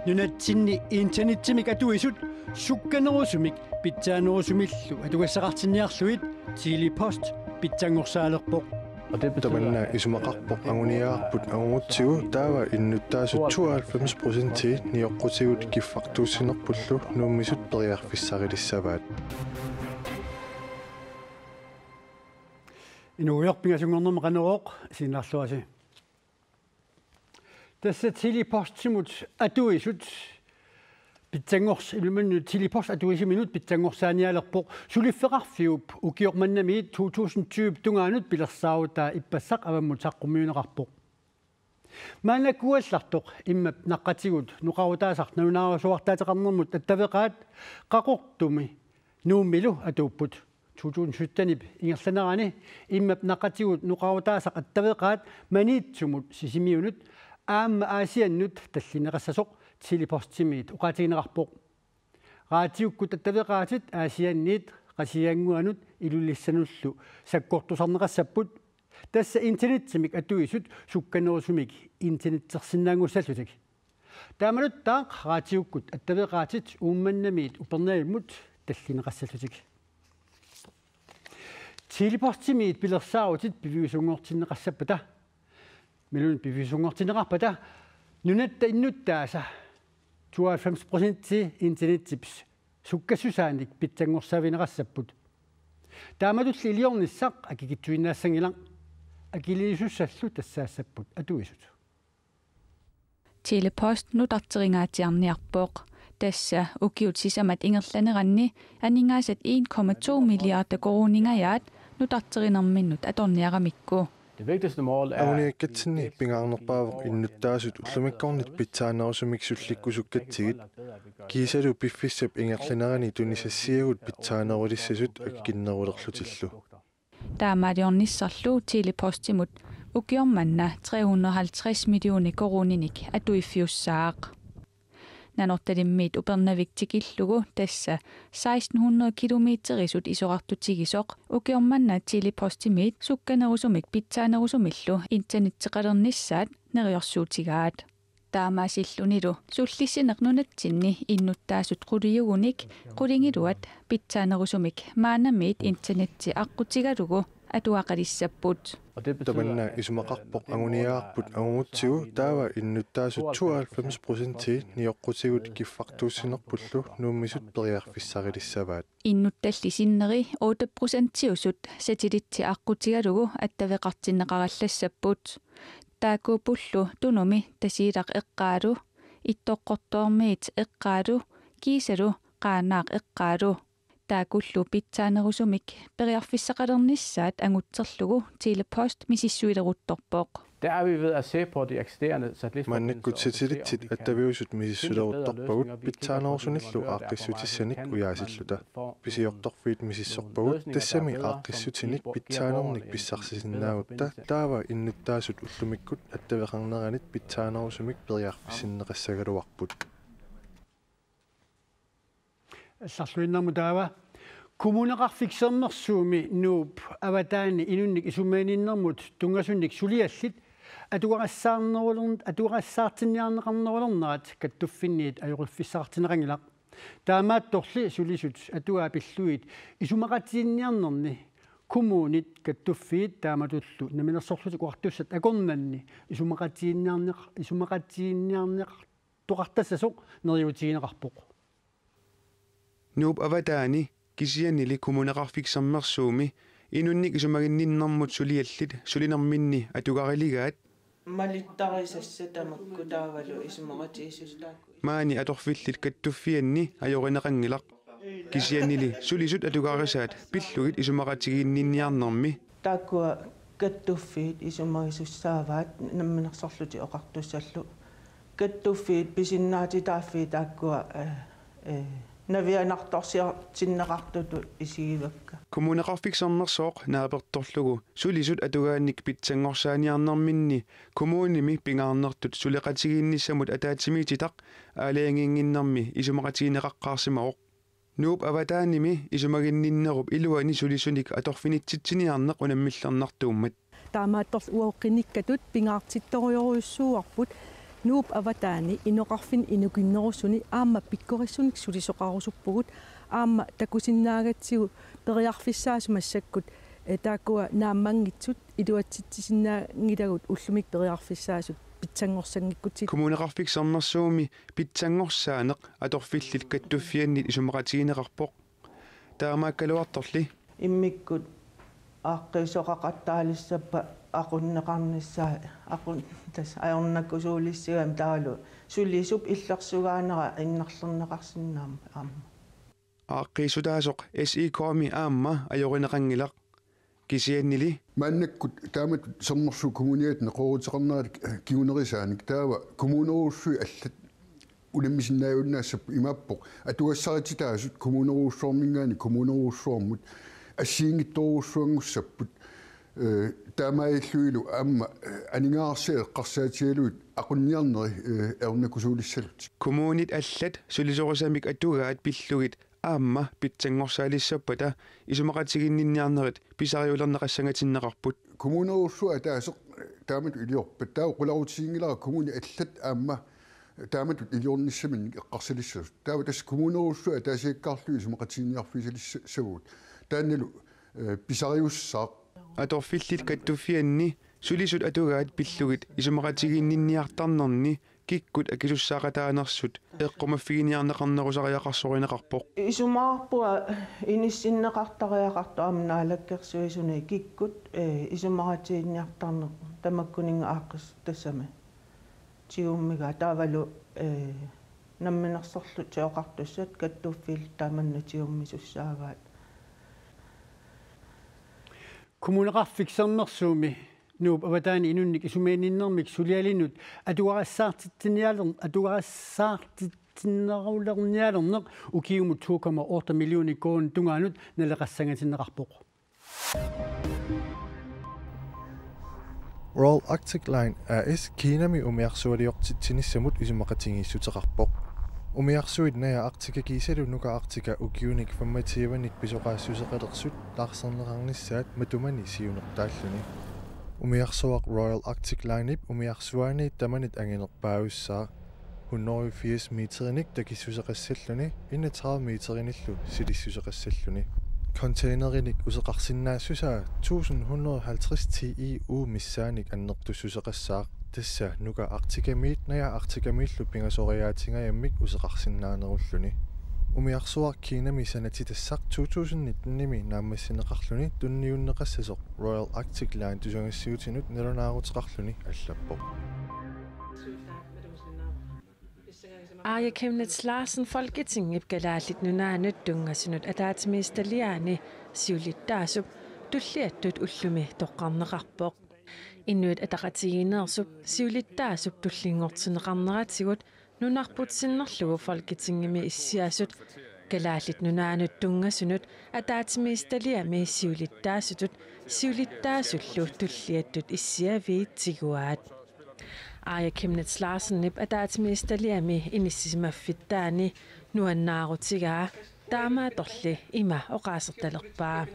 Nunatsinni internettimik atuisut sukkanerusumik pitsaanерусумиллу атугассақартинниарлуит Chili Post pitsanngorsaaleqpoq tamanna isumaqarpoq anguniaarput angutigu taava innuttaasut 92% nioqqutigut kiffartuussinerpullu nuummisut periarfissarilisavaat inuuyorpingasungornerme qanerooq sinnaarluasi tässä Chili Postimut atuisut pitsanngors ilmannu Chili Post atuisiminut pitsanngorsaanialerpoq suliffeqarfiup ukiormannamiit 2020 tungaanut pilersaarutaa ippassaq avammut saqqummiuneqarpoq maanakuallartoq immap naqqatigut nuqarutaasaq naunaarusuartaatеqarnermut attaveqaat qaqortumi nuummilu atuupput 2017 ingerlanerani immap naqqatigut nuqarutaasaq attaveqaat maniitsumut sisimiunut aamma aasiannut tallineqassasoq Chili Postimiit uqaatigineqarpoq raatiukkut attaveqaatit aasianniit qasianguanut ilullissanullu sakkortusarneqassapput tassa internetsimik atuisut sukkanerusumik internetsersinnaangussallutик taamalut taaq raatiukkut attaveqaatit uummannamiit upernaimut tallineqassallutик Chili Postimiit pilersaarutit piviusungortinneqassapata milun piviusungortinneqarpata nunatta innuttaasa 92% internettips sukkassusaanik pitsanngorsavineqassapput taamatulli iliornissaq akikittuinnaassangilang akiliisussallu tassaassapпут atuisut Chili Post nutarteringaatiarniarpooq tassa ukiut sisamat ingerlaneranni aningaasat 1,2 milliarder koroningajaat nutarterinerminnut atorniaramikku Auniakkatsinni pingaarnerpaavoq innuttaasut ullumikkornit pitsaanerusumik sullikkusukkatigit kiisalu piffissap ingerlanerani tunisassiagut pitsaanerulissasut akkinnerulerlutillu taamaaliornissarlu Chili Postimut ukiormanna 350 millioni koroninik atuiffiussaaq nanortalimmiit upernaviktikillugu tassa 1600 kilometerisut isorartutigisoq ukiormanna Chili Postimiit sukkanerusumik pitsaanerusumillu internetteqalernissaat neriorsuutigaat taamaasillunilu sullissineqnunatsinni innuttaasut quliugunik qulingiluat pitsaanerusumik maanamiit internetti aqqutigalugu atuaqalissapput tamanna isumaqarpoq anguniaarput angutigu taava innuttaasut 92% nioqqutigut kiffartuussinerpullu nuummisut periarfissarilisavaat innuttallisineri 8%-usut satelitti aqqutigalugu attaveqartinneqarallassapпут taakupullu tunumi tasiilaq eqqaalu ittoqqortoormiit eqqaalu kiisalu qaanaaq eqqaalu taakullu pitsaanerusumik periarfissaqalernissaat angutserlugu Chili Post misissuileruttorpoq Der er vi ved at se på de eksisterende satellitforbindelser. Mannikkut satellittit attaviusut misissuleruttorpagut pitsaanerusунillu aaqqissutisanik uyaasilluta pisiortorfiit misissorpagut tassami aaqqissutinik pitsaanernik pissarsisinnaagutta taava innuttaasut ullumikkut attaveqarneranit pitsaanerusumik periarfissinneqassagaluarput Sarluinnermu taava kommuneqarfiksernersuumi nuup avataani inunnik isumaaninnermut tungasunnik suliallit atuqassaartinniarneqarnerulernaat kattuffinniit ajuruffissaqartinerangilaq taamaattorli sulisut atuaapilluit isumaqatiinniarnerni kommunit kattuffiit taamatullu naminersorluti kuartussat akornanni isumaqatiinniarneq tuqartassasoq neriutigineqarpoq Nuup avataani kisiannili kommuneqarfiksermersuumi inunnik isumaginninnermut suliallit sulinerminni atuqariligaat malittarisassatamukku taavalu isumaqatiissustaakku maani atorfillit kattuffianni ajorineqangilaq kisiannili sulisut atuqarisaat pillugit isumaqatigiinninniarnermi taakkua kattuffiit isumagisussaavaat namminersorluti oqartussallu kattuffiit pisinnaatitaaffii taakkua navianartorsiartinneqartutu isigivakka kommuneqarfiksernersoq naapertorlugu sulisut atugaannik pitsanngorsaaniarnerminni kommunimi pingaarnertut suleqatigiinnissamut ataatimiititaq aalaangiinginnermi isumaqatigineqaqqaarsimaroq Nuup avataanimi isumaginninnerup iluani sulisunik atorfinitsitsiniarneq unammillernertuummat. Taamaattorl uoqqinnikkatut pingaartittorioruyussuuarput nuup avataani inoqarfin inukinnerussuni aamma pikkorissunik sulisoqarusuppugut aamma takusinnaagatsigu periarfissaasumassakkut taakua naammangitsut iluatsitsisinnaangilagut ullumik periarfissaasut pitsanngorsangikkutsit kommuneqarfiksernersuumi pitsanngorssaaneq atorfillit kattuffiannit isumaqatigineqarpoq taamaakkaluartorli иммиккут ааққисоқақаттаалиссаппа aqunneqarnissaa aqun tas ajornakkusuulissigaam taalu sulisup illersugaanera innerlerneqarsinnaam aamma ааққисутаасоқ SI-коми аамма ajorineqangilaq кисианнили мааннаккут таамат сернерсу коммуниат неқорутеқарнерат кигунерисааник таава коммунеруussui аллат улиммисиннааюннаассап имааппоқ атуассарититаасут коммунеруuссуормингаани коммунеруuссуормут ассиингитторуuссуангуссаппут таамаиллуилу аама анингаарсиа эққарсаатигалуит ақунниарнери эрнакусуулиссалут коммунит аллат сулисорисамик атугаат пиллугит аама питсангорсаалиссаппата исумақатигиннинниарнерит писариулернеқассангатиннеқарпут коммунеруussуа таасеқ таамат илиорпат таа қуларутигингилара коммуни аллат аама таамат илиорниссамин эққарсалиссасут таава тас коммунеруussуа таасиаккаарлуи исумақатигинниарфисалиссавут таанналу писариуссаа аторфиллит каттуффианни сулисут атугаат пиллугит исумақатигиннинниартарнерни киккут акисуссаақатаанерсут эққумаффигиниарнеқарнерусариақарсоринеқарпоқ исумаарпуа иниссиннеқартариақарту амнаалаккерсуисуни киккут исумаратиинниартарнеқ тамаккунинга ааққис тассами тиуммига таавалу намминерсорлу теоқартуссат каттуффил тааманнатиуммисуссаагаат kommuneqarfiksernersuumi nuup avataani inunnik isumeeninnермик сулиалинут атугарассаартитсинниалернеқ укиумут 2,8 миллиони коон тунгаанут налеқассангатиннеқарпоқ Royal Arctic Line AS Kinami umiarsualiortitsinnissamut isumaqatingiissutеқарpoq umiarsuit naya Arctica kiisalu nuka Arctica ukiunik 25 pisoqaassuseqalersut laarserneqarnissaat matumani siunertaalluni umiarsuaq Royal Arctic Line-ip umiarsuani tamanit anginerpaavussaa 180 meterinik takissuseqassalluni 31 meterinillu silissuseqassalluni containerinik useqarsinnaasussaa 1150 TEU missaanik annertussuseqassaaq tassa nuka Arctica-miit naya Arctica-miillu pingasoriaatigayammik useqarsinnaanerulluni umiarsuaq Kinami sanatitassaq 2019-nimi naammassineqarluni tunniunneqassasoq Royal Arctic Line tusangassiutinut nilunaaruteqarluni allappoq Arja Chemnitz Larsen Folketinget galaalit nunaanut tungasinut ataatimiistaliaani siulittaasup tulliattut ullumi toqqarneqarpoq innuit ataqatigineersup siulittaasup tullingortineqarneratigut nunarputsinnerlugu Folketingimi issiasut galaalit nunaanut tungasunut ataatimiistaliami siulittaasutut siulittaasullu tulliattut issiaviitsiguaat Arja Chemnitz Larsen nip ataatimiistaliami inissisimaffittaani nuannaarutigaa taamaatorli ima oqaasertalerpaa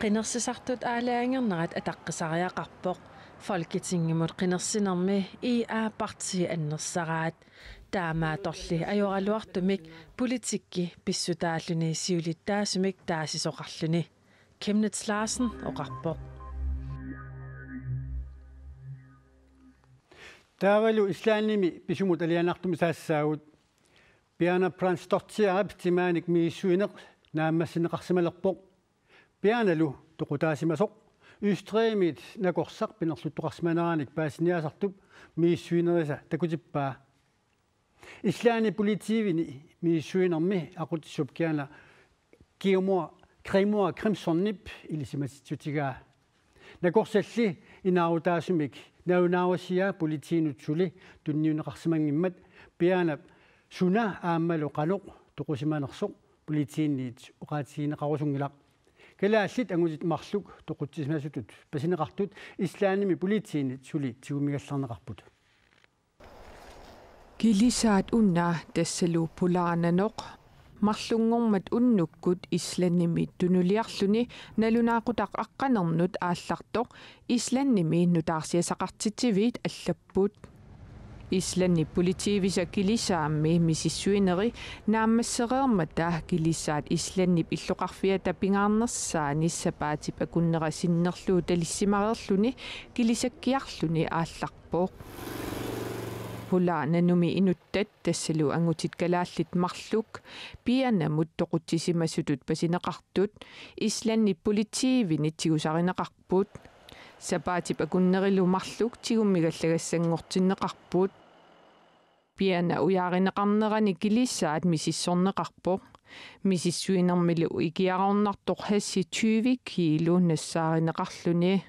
qinersisartut aalaangernerat ataqqisariaqarpoq Folketingimut qinersinermi IA-parti annersaraat taamaatorli ajoraluartumik politikki pissutaalluni siulittaasumik taasisoqarluni Chemnitz Larsen oqarpoq таавалу ислаанними писумут алианартуми саассаагут пиана пранстортиарап тимааник мииссуинеқ нааммассинеқарсималерпоқ пианалу тоқутаасимасоқ ystreemit накорсақ пинерлуттоқарсиманерааник паасиниасартуп мииссуинериса такутиппаа ислаани политивини мииссуинерми ақутиссуп киана киумуа кремуа кремсорнип илисиматитсутигаа накорсалли инаарутаасумик наунаарусиа политиинутсули тунниунеқарсимангиммат пиана суна ааммалу қалоқ тоқусиманерсоқ политиинниит оqaатигинеқарусунгилақ калааллит ангусит марлук тоқутсимасутут пасинеқартут ислааними политиинит сули тигумигалларнеқарпут килисаат уннаа тассалу пулаананоқ марлунгормат уннуккут исланними тунулиарлүни налунаақутақ аққанернут ааллартоқ исланними нутаарсиасақартитсивиит аллаппут исланни политивиса килисаамми мисиссуинери нааммассереермата килисаат исланнип иллоқарфиата пингаарнерсаани сапаатип акуннерасиннерлуу талиссимареерлүни килисаккиарлүни аалларпоқ пулаанануми инуттат тассалу ангутит калааллит марлук пианамут тоқутсисимасутут пасинеқартут исланни политивини тигусаринеқарпут сапаатип акуннерилу марлук тигуммигаллагассангортиннеқарпут пиана уяринеқарнерани килиссаат мисиссорнеқарпоқ мисиссуинермилу икиарорнартоқ хасси 20 кило нассааринеқарлүни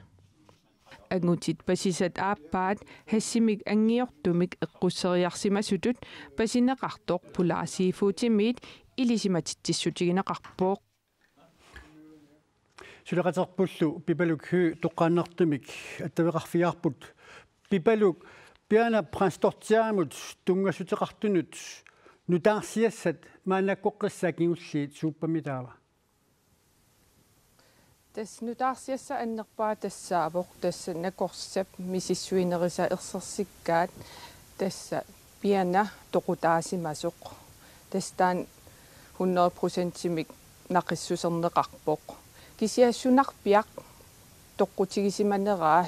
ангутит пасисат ааппаат хассимик ангиортумик эққуссериарсимасутут пасинеқартоқ пулаасифуутимиит илисиматиттиссутигинеқарпоқ сулеқатерпуллу пипалук хүү тоққааннартумик аттавеқарфиаарпут пипалук пиана транспортиаамут тунгасутеқартунут нутаарсиассат маанаккоққиссаакингуллиит сууппамитаава тас нутаарсиасса аннерпаа тассаавоқ тасса накорсап мисиссуинериса ерсерсиккаат тасса пиана тоқутаасимасоқ тастаан 100%-имик нақиссусернеқарпоқ кисиассунарпиақ тоққутигисиманераа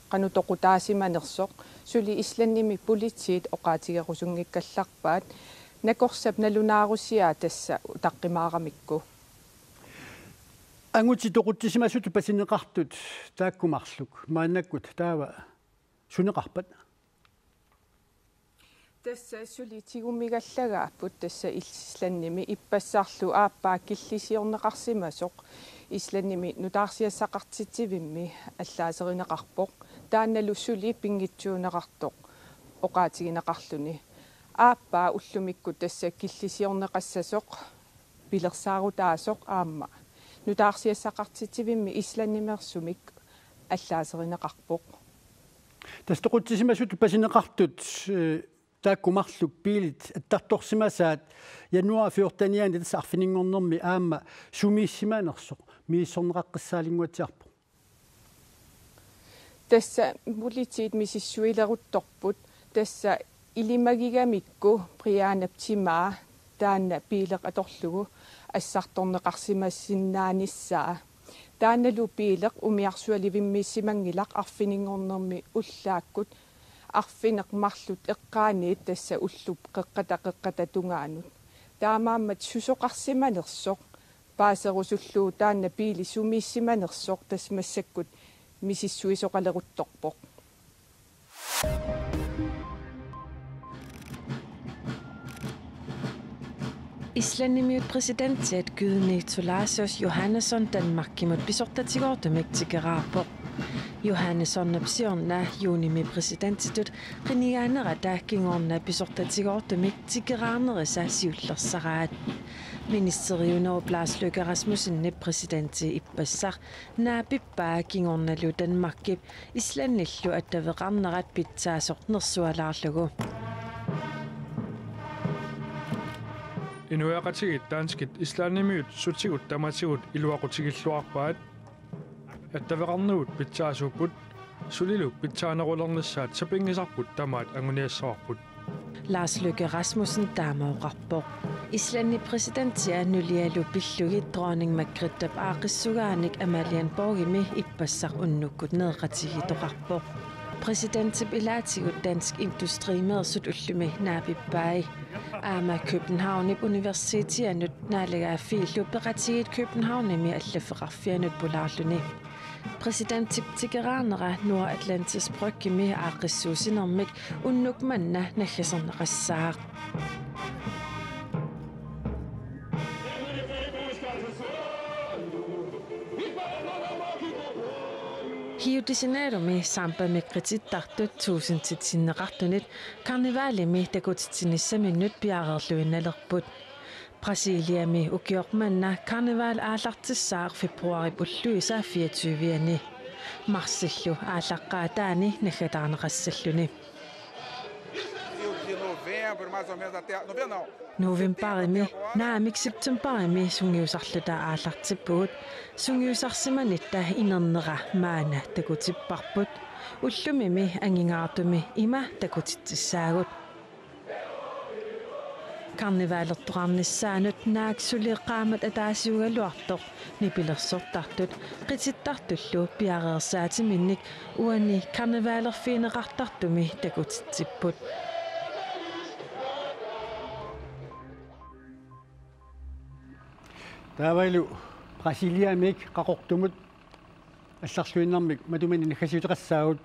қану тоқутаасиманерсоқ сули исланними политиит оқаатигерусунгиккалларпаат накорсап налунаарусиаа тасса таққимаарамикку ангути тоқутсисимасуту пасинеқартут тааккумарлук маанаккут таава сунеқарпат тасса сули тигуммигаллагааппут тасса илланними иппассаарлу ааппаа киллисиорнеқарсимасоқ исланними нутаарсиассақартитсивимми аллаасеринеқарпоқ таанналу сули пингитсуунеқартоқ оқаатигинеқарлүни ааппаа уллумикку тасса киллисиорнеқассасоқ пилерсаарутаасоқ аама нутаарсиассақартитсивимми исланнимерсумик аллаасеринеқарпоқ тастоқутсисимасуту пасинеқартут тааккумарлук пилит аттарторсимасаат януа фиортаниаани тасса арфинингорнэрми аама сумииссимаанерсоқ мииссорнеқаққиссаалингуатиарпо тасса политиит мисиссуилерутторпут тасса илимагигамикку приаанаптимаа таанна пилеқ аторлугу ассарторнеқарсимассиннааниссаа таанналу пилеқ умиарсуаливиммиссимангилақ арфинингорнэрми уллааккут арфинеқ марлут эққааниит тасса уллуп қеққата тунгаанут таамааммат сусоқарсиманерсоқ паасерусуллуу таанна пили сумииссиманерсоқ тасмассаккут мисиссуисоқалерутторпоқ Исланнимиут президентиат Gyðni Thorlacius Jóhannesson Danmarkimut pisortatigortumik tigerarpoq Jóhannessonnapsiorna juunimi presidentitut qiniaanerata kingorna pisortatigortumik tigerarnerisa siullersaraat Ministeriuner Lars Løkke Rasmussen presidenti ippassar naapippaa kingornalu Danmarkip islannillu attaveqarnerat pitsaasornersualaarlugu Inuaqatigit danskit islannimiut sutigut tamatigut iluaqutigilluarpaat attaveqarnugut pitsaasuupput sulilu pitsaanerulernassaat sapingisarput tamaat anguniassarput Lars Løkke Rasmussen taamauqarpoq Islanni presidentia nulialu pillugit dronning Margrethe aaqissugaanik Amalian Borgimi ippassar unnukkut neeqatigitoqarpoq Præsidentip ilaatigut Dansk Industri mersut ullumi naapippai Aama København Universitetianut naalagaa fiillu peqatigit Københavnimi allaferarfianut pulaarluni Præsidentip tigeraanera Nordatlantis brøkkimi aaqissuusinermik unnukmanna nallasernaqassaaq Rio de Janeiro med samba med kritittartut tuusintitsinneqartunit karnivaalimi takutitsinnissaminut piareerluinnalerput Brasiliami ukiormanna karnivaal aallartissaaq februarip ulluisa 24-ani marsillu aallaqqaataani naggataaneqassalluni Novemberimi naamik septemberimi sungiusarluta aallartippugut sungiusarsimanitta inerneqa maana takutipparput ullumimi angingaartumi ima takutitsissaagut Karnivaalertuqarnissaanut naaksuliiqqaamat ataasiugaluartoq nipilersortartut qitittartullu piareersaatiminnik uani karnivaalerfiineqartartumi takutitsipput Taavailu Brasiliamik qaqortumut алларсуиннэрмик матумани нахасиутеқассаагут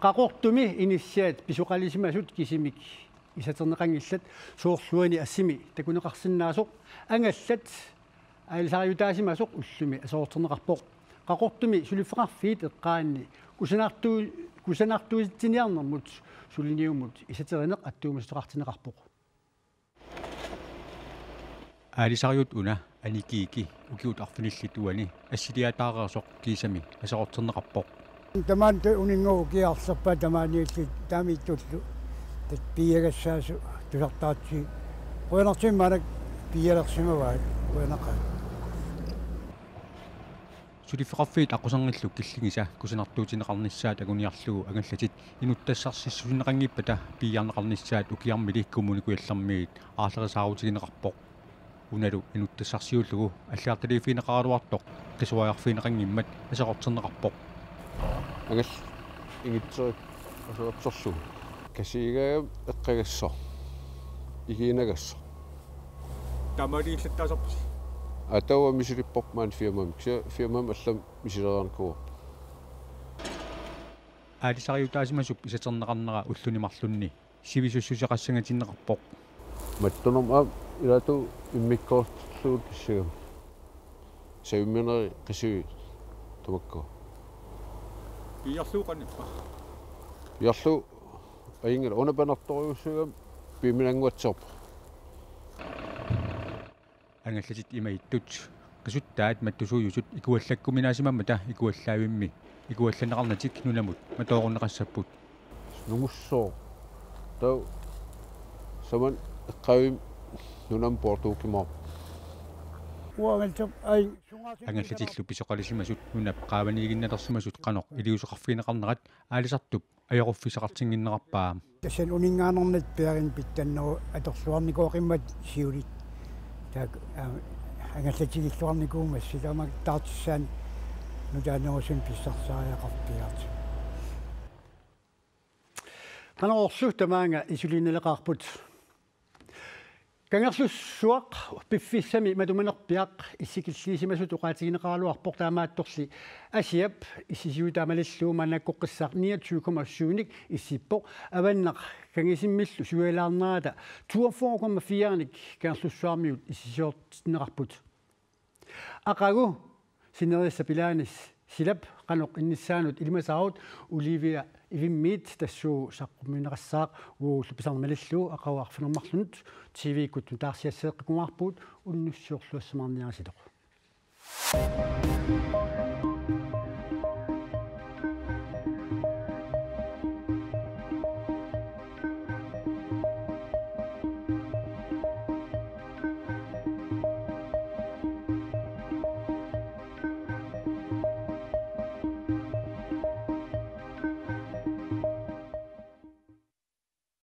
qaqortumi inisiat pisuqalisimasut kisimik isaterneqangillat soorluani assimi takuneqarsinnaasuq angallat ailsariutaasimasoq ullumi asoorterneqarpoq qaqortumi suliffeqarfiit eqqaanni kusanartuisitiniarnermut suliniumut isaterineq attuumistoqartineqarpoq аалисариут уна аникиики укиут арфиниллитуани ассилиатаареерсоқ кисами асоортернеқарпоқ тамаан унингуу киарсерпа тамааниулли таамиттуллу тат пиагассаасу тусартаатси қуянартимманак пиалерсимаваат қуянақа сулиффеқарфиит аққусангиллу киллигиса кусинартуутинеқарниссаат агуниарлугу агаллатит инуттассарсиссусинеқангиппата пиарнеқарниссаат укиармили коммуникуяллармигит аалерисаарутигинеқарпоқ уналу инуттассарсиуллугу аллаарталифинеқаруартоқ қисуаярфинеқангиммат асеқортернеқарпоқ агал игитсерит асуатсерлу касиигаа эққагассо игиинагассо тамалииллаттаасарпус атауа мисилиппорпмаан фирмам фирмам аллам мисилераанкуу аалисариутаасимасуп исатернеқарнера уллунимарлунни сивисуссусеқассангатиннеқарпоқ маттунам а илату иммиккоортлуут киссагам савимминери қисуи тамакко иарлууқанниппа иарлу аингер онапанарториуссагам пиминангуатсерпа ангаллатит имаиттут qisuttaat mattусуйусут икуаллаккуминаасимаммата икуаллаавимми икуалланеқарнатик нунамут матоорунеқассаппут нугуссоо тау саман эққавим нунам портукимаа уагалтап ай ангаллатиллу писоқалисимасут нунап qaavaniginnalерсимасут qaноқ илиусеқарфинеқарнерат аалисартуп аёқуффисақартингиннеқарпаа тассан унингаанернат пиарин питтаннеру аторсуарникооқиммат сиулит так ангаллатигиллуарникуумас силамак таартиссаан нутаанерусун писсарсаариақарпиарт канаорсу тамаанга исулиннелеқарпут кангерсуссуақ пиффиссами матуманерпиақ иссикиллиисимасут уқаатигинеқаралуарпоқ таамаатторли асиап иссисиутаамалиллуу манаккоққиссақ 29,7ник иссиппоқ аваннақ кангисиммиллу суялаарнаата 42,4ник кангерсуссуармиут иссисиортинеқарпут ақагу синерисса пилаанис силап каноқ инниссаанут илимасаарут уливия ивиммит тассуу саққумминеқассаақ уулу писарнамалиллуу ақауарфинермарлунут тв-кут таарсиассеэққикумаарпуут уннуссиорлуассамаарниарасилоқ